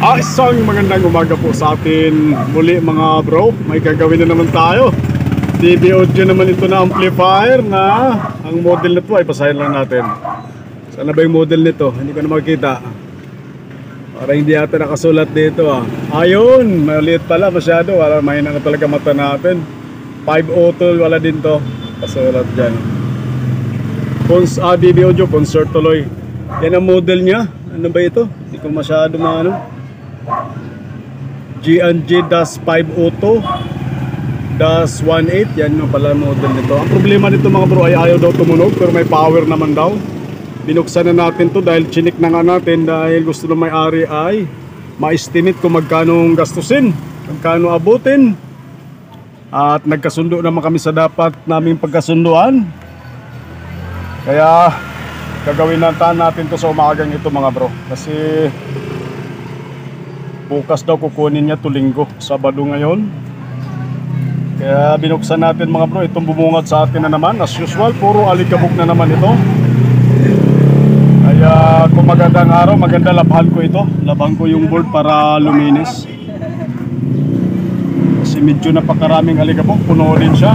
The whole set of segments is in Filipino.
Isang magandang umaga po sa atin muli mga bro. May gagawin na naman tayo. DB audio naman ito na amplifier na ang model nito ay pasahin lang natin. Sana ba yung model nito? Hindi ko na makikita. Para hindi ata nakasulat dito Ayun, maliit pala masyado. Wala, mahina na talaga mata natin. 5 auto, wala din to. Pasulat dyan. DB audio, concert tuloy. Yan ang model niya. Ano ba ito? Hindi ko masyado maano. G&G-5 Auto -18, yan yung pala model nito. Ang problema nito mga bro ay ayaw daw tumunog, pero may power naman daw. Binuksan na natin to dahil chinik na nga natin, dahil gusto ng may-ari ay ma-estimate kung magkano gastusin, magkano abutin. At nagkasundo naman kami sa dapat naming pagkasunduan. Kaya gagawin natin to sa umagang ito mga bro, kasi bukas daw kukunin niya to linggo, Sabado ngayon. Kaya binuksan natin mga bro. Itong bumungad sa atin na naman, as usual, puro alikabok na naman ito. Kaya kung magandang araw, maganda labahan ko ito. Labahan ko yung board para luminis, kasi medyo napakaraming alikabok, puno din siya.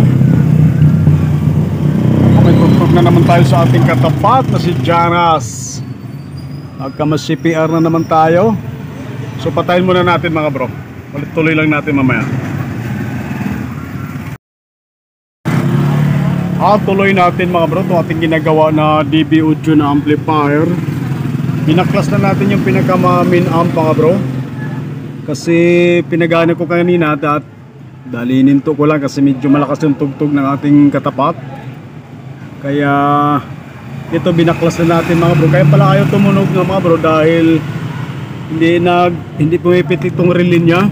May tugtog na naman tayo sa ating katapat na si Janas. Magkamas CPR na naman tayo. So patayin muna natin mga bro. Tuloy lang natin mamaya. Tuloy natin mga bro itong ating ginagawa na DB audio na amplifier. Pinaklas na natin yung pinaka main amp mga bro, kasi pinagana ko kanina at dalininto ko lang kasi medyo malakas yung tugtog ng ating katapat. Kaya ito binaklas na natin mga bro. Kaya pala ayaw tumunog na mga bro, dahil hindi pumipitik itong relay niya.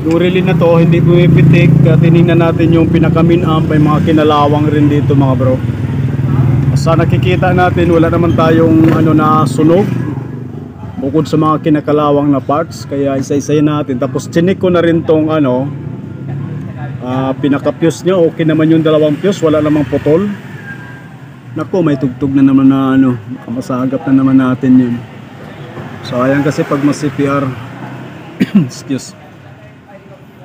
Yung relay na to hindi pumipitik. Tinignan natin yung pinaka main amp, may mga kinalawang rin dito mga bro. Sa nakikita natin wala naman tayong na sunog bukod sa mga kinakalawang na parts. Kaya isa-isayin natin. Tapos chinik ko na rin tong pinaka fuse nya. Okay naman yung dalawang fuse, wala namang putol. Nako, may tugtog na naman na masagap na naman natin yun. Sayang kasi pag mas-CPR. Excuse.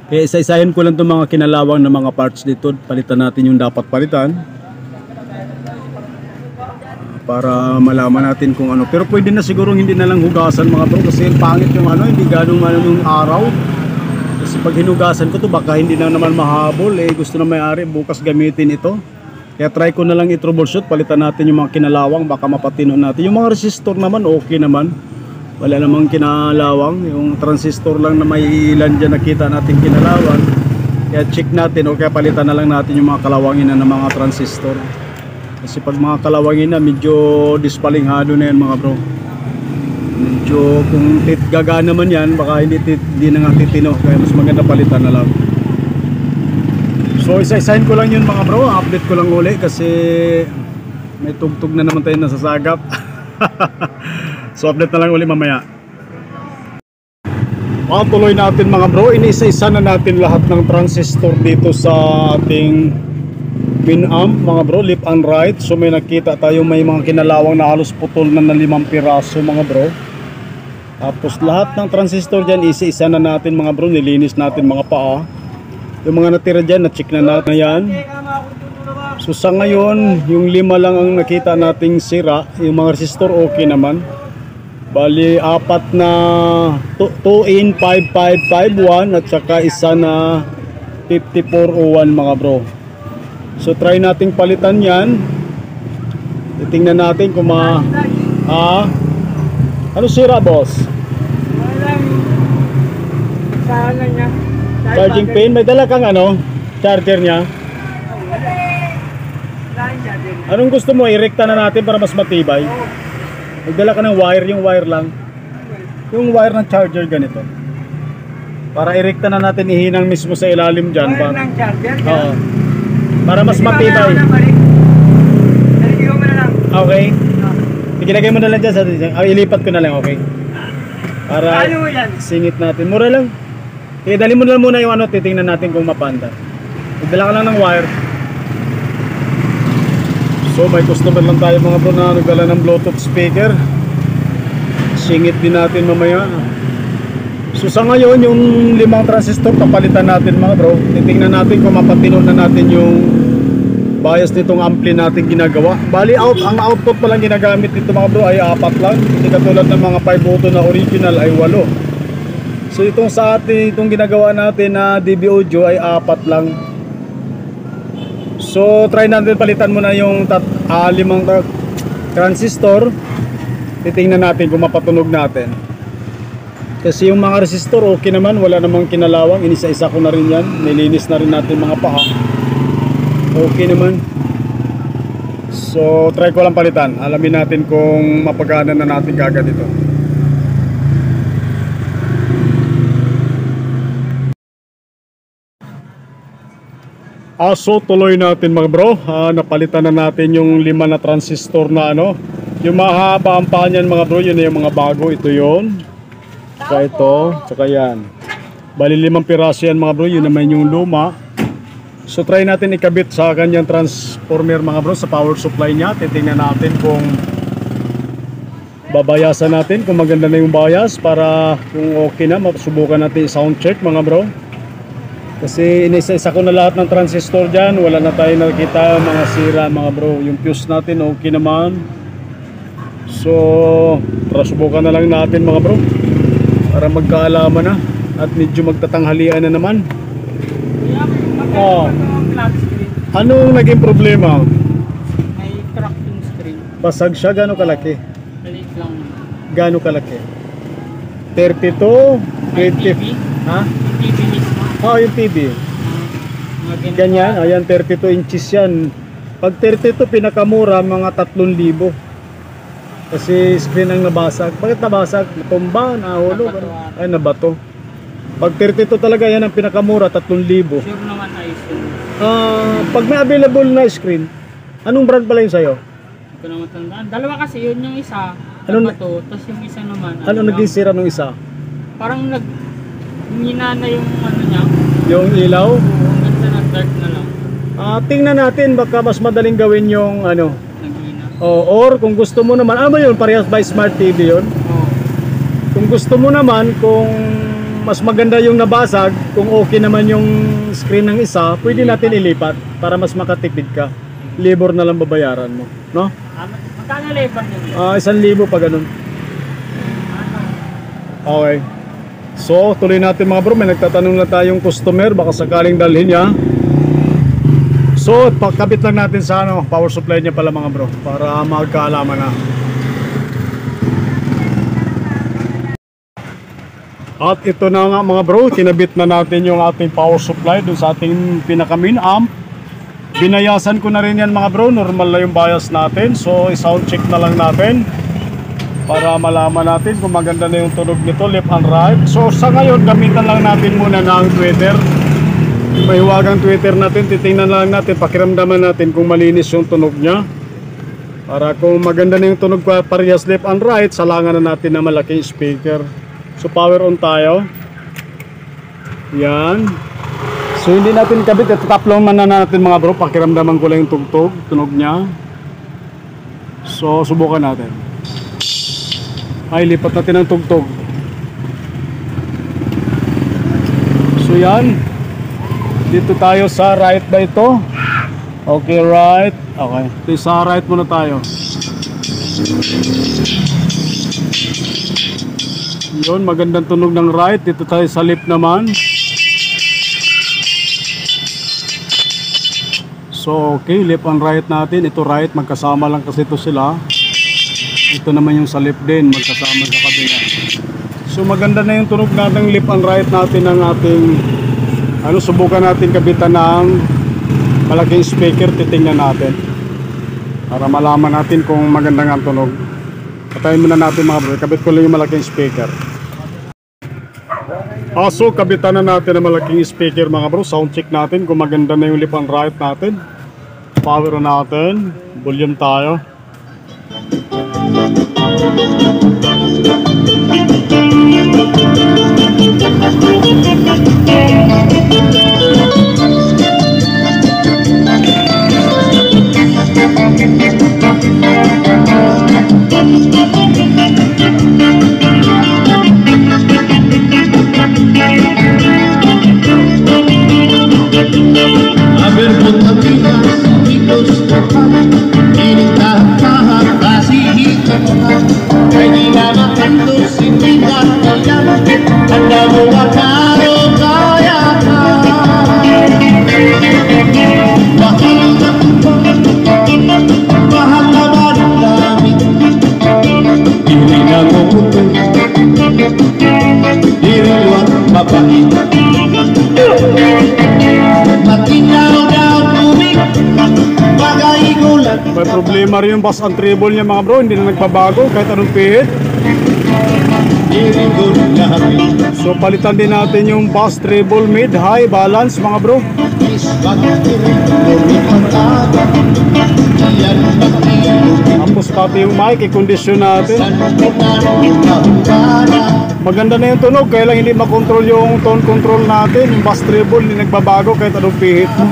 Kaya isa-isahin ko lang itong mga kinalawang na mga parts dito. Palitan natin yung dapat palitan, para malaman natin kung ano. Pero pwede na siguro hindi na lang hugasan mga bro, kasi pangit yung hindi ganong yung araw. Kasi pag hinugasan ko to baka hindi na naman mahabol. Gusto na may-ari bukas gamitin ito. Kaya try ko na lang i-troubleshoot. Palitan natin yung mga kinalawang, baka mapatino natin. Yung mga resistor naman okay naman, wala namang kinalawang. Yung transistor lang na may ilan dyan nakita natin kinalawang. Kaya check natin, o kaya palitan na lang natin yung mga kalawangin na ng mga transistor. Kasi pag mga kalawangin na medyo dispalinghado na yan mga bro. Medyo kung gagana man yan, baka hindi na nga titino. Kaya mas maganda palitan na lang. So isa-isahin ko lang yun mga bro. Update ko lang uli kasi may tugtog na naman tayo nasasagap. So update na lang uli mamaya. Tuloy natin mga bro. Inisa-isa na natin lahat ng transistor dito sa ating main amp mga bro, left and right. So may nakita tayo may mga kinalawang na halos putol na 5 piraso mga bro. Tapos lahat ng transistor dyan isa-isa na natin mga bro. Nilinis natin mga paa. Yung mga natira dyan na-check na natin yan. So sa ngayon yung 5 lang ang nakita nating sira. Yung mga resistor okay naman. Bali 4 na 2in 5551 at saka isa na 5401 mga bro. So try nating palitan yan. Titingnan natin kung ano sira boss? Charging pin. May dala kang charger nya? Anong gusto mo? Irekta na natin para mas matibay. Magdala ka ng wire, yung wire lang. Yung wire ng charger ganito. Para irekta na natin, ihinang mismo sa ilalim dyan. Wire ng charger? Oo. Para mas matibay. Okay. Iginagay mo na lang dyan sa ilipat ko na lang, okay? Para singit natin. Mura lang. Kaya dali mo na lang muna yung titingnan natin kung mapanda. Magdala ka lang ng wire. So may customer lang tayo mga bro na nagdala ng Bluetooth speaker. Singit din natin mamaya. So sa ngayon, yung 5 transistor papalitan natin mga bro. Titingnan natin kung mapatino na natin yung bias nitong ampli natin ginagawa. Bali ang output pa lang ginagamit dito mga bro ay 4 lang. Hindi katulad ng mga 5 auto na original ay 8. So itong sa atin, itong ginagawa natin na DB Audio ay 4 lang. So try natin palitan muna yung 5 transistor. Titingnan natin kung mapatunog natin. Kasi yung mga resistor okay naman, wala namang kinalawang. Inisa-isa ko na rin yan. Nilinis na rin natin mga paa. Okay naman. So try ko lang palitan. Alamin natin kung mapagana na natin kagad ito. So tuloy natin mga bro. Napalitan na natin yung 5 na transistor na ano. Yung mahaba ang paa niyan mga bro, yun na yung mga bago. Ito yun. Saka ito, saka yan. Bali 5 piraso yan mga bro, yun naman yung luma. So try natin ikabit sa kanyang transformer mga bro, sa power supply niya. Titingnan natin kung babayasan natin, kung maganda na yung bias, para kung okay na, masubukan natin sound check mga bro. Kasi inisa-isa ko na lahat ng transistor dyan, wala na tayo nakikita mga sira mga bro. Yung fuse natin okay naman. So tara, subukan na lang natin mga bro, para magkaalaman na at medyo magtatanghalian na naman. Anong naging problema? May crack yung screen. Basag siya, gano'ng kalaki? Maliit lang. Gano'ng kalaki? 32? 20? Ha? Yung TV mismo. Yung TV. Ganyan, ayan 32 inches yan. Pag 32 pinakamura, mga 3,000. Kasi screen ang nabasag. Bakit nabasag? Natumba, nahulog? Ay, nabato. Pag 32 talaga, yan ang pinakamura, 3,000. Sure naman ayos yun. Pag may available na screen, anong brand pala yun sa'yo? Hindi ko naman tandaan. Dalawa kasi yun yung isa. Ano to, tapos yung isa naman. Ano naging sira nung isa? Parang hina na yung ano niya. Yung ilaw? Ang ganda na dark na lang. Tingnan natin, baka mas madaling gawin yung ano. Naghina. Or kung gusto mo naman, ano ba yun? Parehas by Smart TV yun? Oo. Kung gusto mo naman, kung mas maganda yung nabasag, kung okay naman yung screen ng isa, pwede natin ilipat para mas makatipid ka. Labor na lang babayaran mo, no? Magkano labor nyo? 1,000 pa ganun. Okay. So, tuloy natin mga bro. May nagtatanong na tayong customer, baka sakaling dalhin niya. So, pakabit lang natin sa ano, power supply niya pala mga bro, para magkaalaman na. At ito na nga mga bro, kinabit na natin yung ating power supply dun sa ating pinaka main amp. Binayasan ko na rin yan mga bro, normal na yung bias natin. So i-sound check na lang natin para malaman natin kung maganda na yung tunog nito, left and right. So sa ngayon, gamitan lang natin muna ng tweeter. Yung mahiwagang tweeter natin, titingnan lang natin, pakiramdaman natin kung malinis yung tunog nya. Para kung maganda na yung tunog parehas left and right, salangan na natin na malaking speaker. So power on tayo. Yan. So hindi natin kabit, ito taplong man na natin mga bro, pakiramdaman ko lang yung tugtog, tunog nya. So subukan natin. Ay, lipat natin ang tugtog. So yan. Dito tayo sa right ba ito? Okay, right. Okay. Ito sa right muna tayo. Yun, magandang tunog ng right. Dito tayo sa left naman. So okay, left and right natin. Ito right, magkasama lang kasi ito sila. Ito naman yung sa left din, magkasama sa kabila. So maganda na yung tunog natin left and right natin ng ating subukan natin kabitan ng malaking speaker. Titingnan natin para malaman natin kung maganda nga ang tunog. Patayin muna natin mga bro, kabit ko lang yung malaking speaker. So kabitan na natin ang malaking speaker mga bro. Sound check natin kung maganda na yung left and right natin. Power natin, volume tayo. mo matalo kaya ka. Mahal na ba ng langit? Dili na mo puto, dili luwag mabait. Matinaw daw tubig, bagay gulat. May problema rin yung bus and treble niya mga bro, hindi na nagbabago kahit anong pihit. Dili gulat. So palitan din natin yung bus treble mid high balance mga bro. Is bagay lumipatata. Iyan mag-ilog. Tapos pati yung mic, i-condition natin. Maganda na yung tunog, kaya lang hindi makontrol yung tone control natin. Yung bass treble, hindi nagbabago kahit anong pihit mo.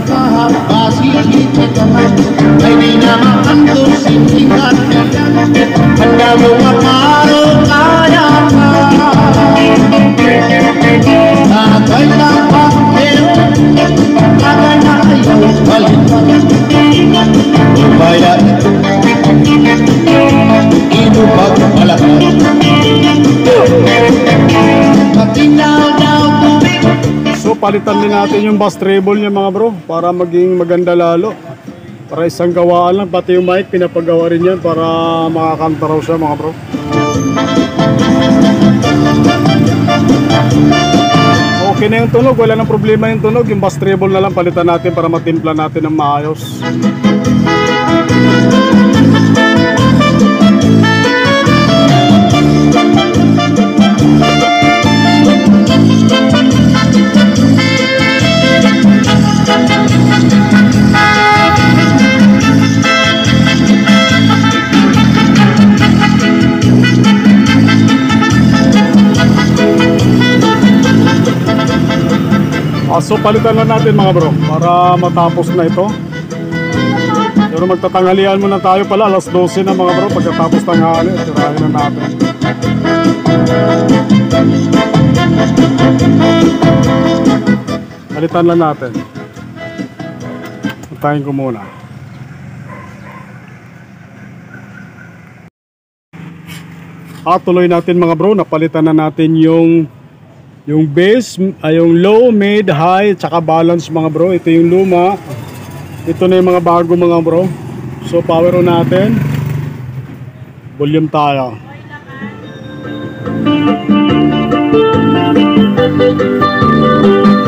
Ay di na makantong sintingan. Handa mo makaro kaya ka. Tagay na pakero, tagay na ayaw balikan. Urbaya ito, inubag malakas. Matinaw daw tubig. So palitan din natin yung bass treble niya mga bro, para maging maganda lalo. Para isang gawaan lang, pati yung mic pinapagawa rin yan para makakanta raw siya mga bro. Okay na yung tunog, wala nang problema yung tunog. Yung bass treble na lang palitan natin para matimpla natin ng maayos. So palitan lang natin mga bro para matapos na ito. Pero magtatanghalian muna tayo pala, alas 12 na mga bro. Pagkatapos tanghali, tirahin na natin. Palitan lang natin. Patayin ko muna. Tuloy natin mga bro, napalitan na natin yung bass, yung low, mid, high, tsaka balance mga bro. Ito yung luma. Ito na yung mga bago mga bro. So power on natin. Volume tayo.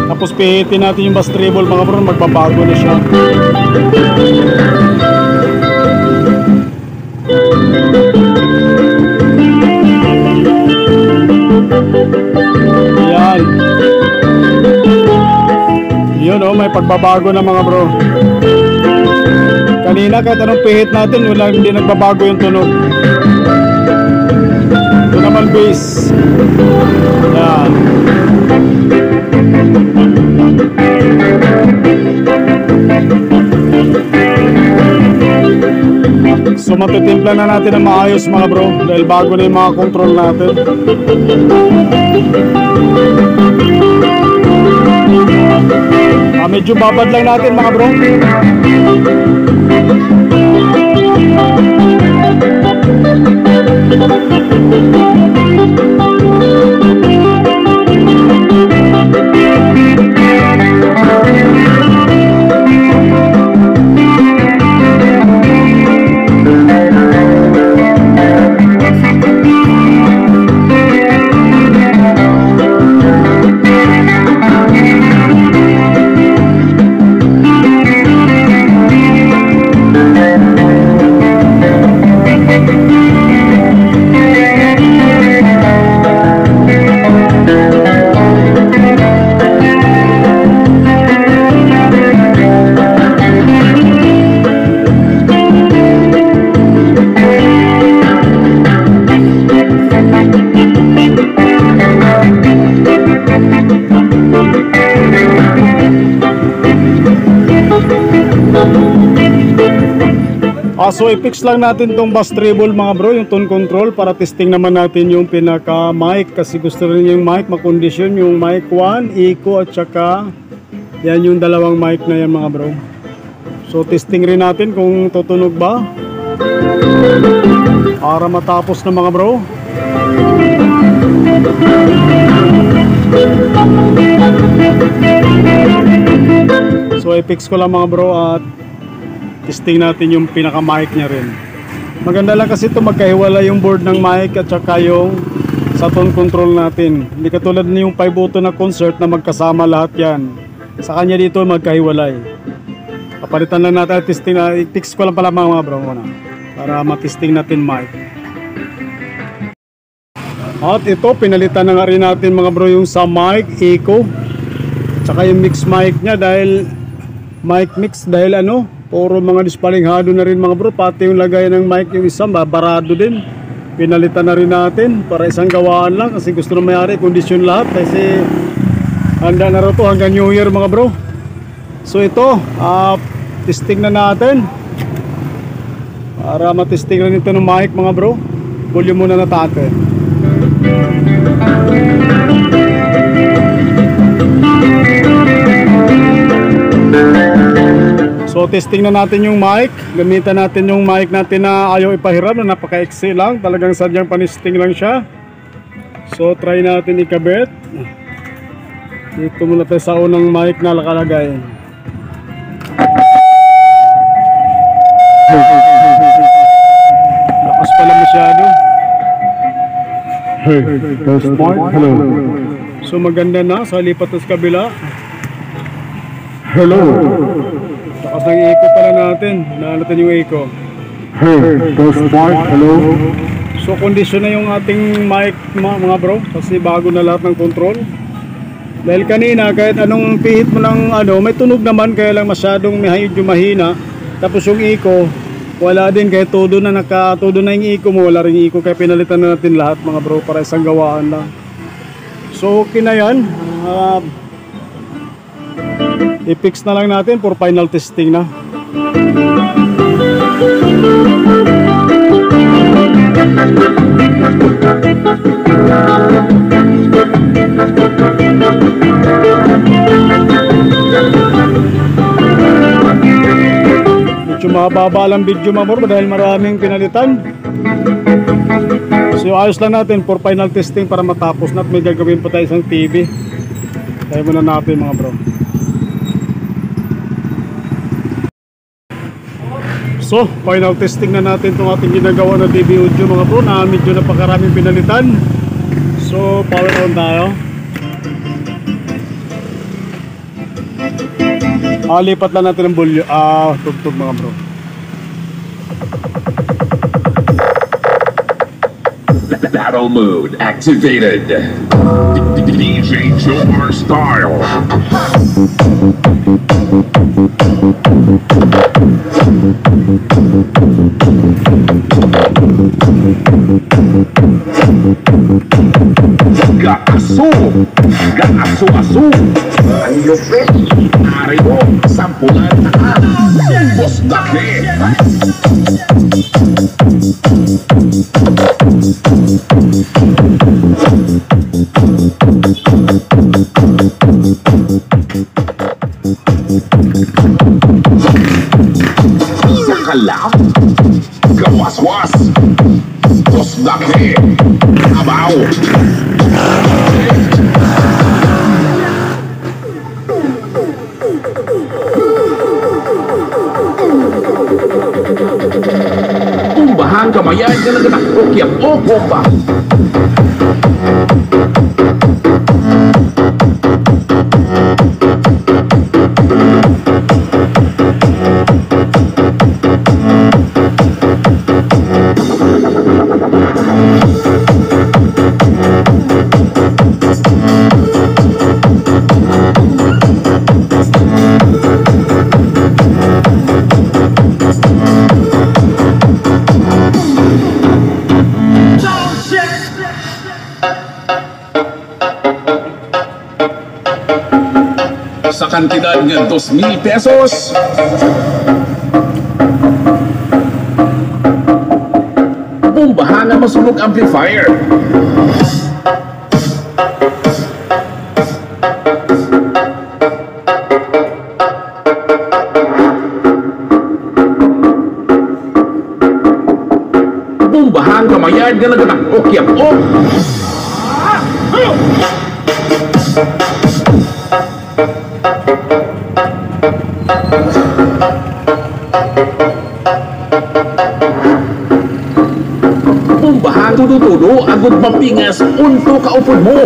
Tapos pihitin natin yung bass treble mga bro. Magbabago na siya. Yan. Yun oh, may pagbabago na mga bro. Kanina kahit anong pihit natin, wala, hindi nagbabago yung tunog. Ito naman bass. Yan. So matitimpla na natin ang maayos mga bro, dahil bago na yung mga control natin. Medyo babad lang natin mga bro. So i-fix lang natin tong bass treble mga bro, yung tone control, para testing naman natin yung pinaka mic, kasi gusto rin yung mic makondisyon, yung mic 1, echo at saka yan yung dalawang mic na yan mga bro. So testing rin natin kung tutunog ba para matapos na mga bro. i-fix ko lang mga bro at testing natin yung pinaka mic nya rin. Maganda lang kasi ito magkahiwala yung board ng mic at saka yung sa tone control natin. Hindi katulad na yung 5 button na concert na magkasama lahat yan. Sa kanya dito magkahiwalay. Kapalitan lang natin, testing na, i-fix ko lang pala mga bro muna para matesting natin mic. At ito, pinalitan na nga rin natin mga bro yung sa mic, echo tsaka yung mix mic nya dahil mic mix dahil ano, puro mga dispalinghado na rin mga bro. Pati yung lagay ng mic yung isang barado din. Pinalitan na rin natin para isang gawaan lang kasi gusto na mayari kondisyon lahat kasi handa na rin to hanggang New Year mga bro. So ito, testing na natin para matesting rin ito ng mic mga bro. Volume muna natin. So testing na natin yung mic. Gamitan natin yung mic natin na ayaw ipahiram na napaka-exe lang. Talagang sadyang panisting lang siya. So try natin ikabit. Dito muna tayo sa unang mic na nakalagay. Lakas pala masyado. Hey, test mic, hello. So maganda na sa lipat sa kabila. Hello. Lakas ng echo pala natin. Naanatan yung echo. Hey, test mic, hello. So kondisyon na yung ating mic mga bro kasi bago na lahat ng control. Dahil kanina kahit anong pihit mo ng ano, may tunog naman kaya lang masyadong medyo mahina. Tapos yung echo, wala din kahit todo na yung echo mo, wala ring echo kaya pinalitan na natin lahat mga bro para isang gawaan lang. So okay na yan. I-fix na lang natin for final testing na. Medyo mababa lang video mga bro dahil maraming pinalitan. So ayos lang natin for final testing para matapos na at may gagawin pa tayo isang TV. Tayo muna natin mga bro. So final testing na natin itong ating ginagawa na DB Audio mga bro na medyo napakaraming pinalitan. So power on tayo. Lipat lang natin ang volume. Tugtog mga bro. Battle mode activated. DJ Jomar style. Gaaso-aso. Are you ready? Ariyo, sampulan na ka. Boss Dake. Isa ka lang. Gawas-was. Boss Dake. Abaw. Kumbahan kamayan ka na okyap o bomba. Sa kantidad ng 2,000 pesos. Bombahan na masunog amplifier. Bombahan kamayan nga naganak okyap o. tutulo agud mapingas unto kaupod mo.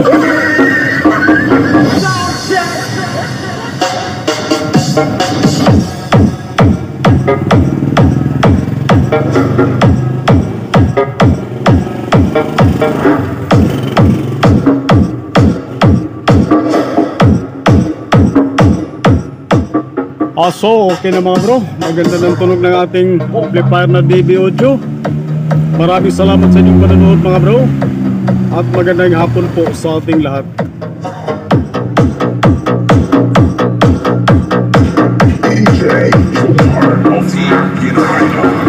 So okay na mga bro, maganda ng tunog ng ating amplifier na DB Audio. Maraming salamat sa inyong panonood mga bro, at magandang hapon po sa ating lahat. DJ Jomar of the United.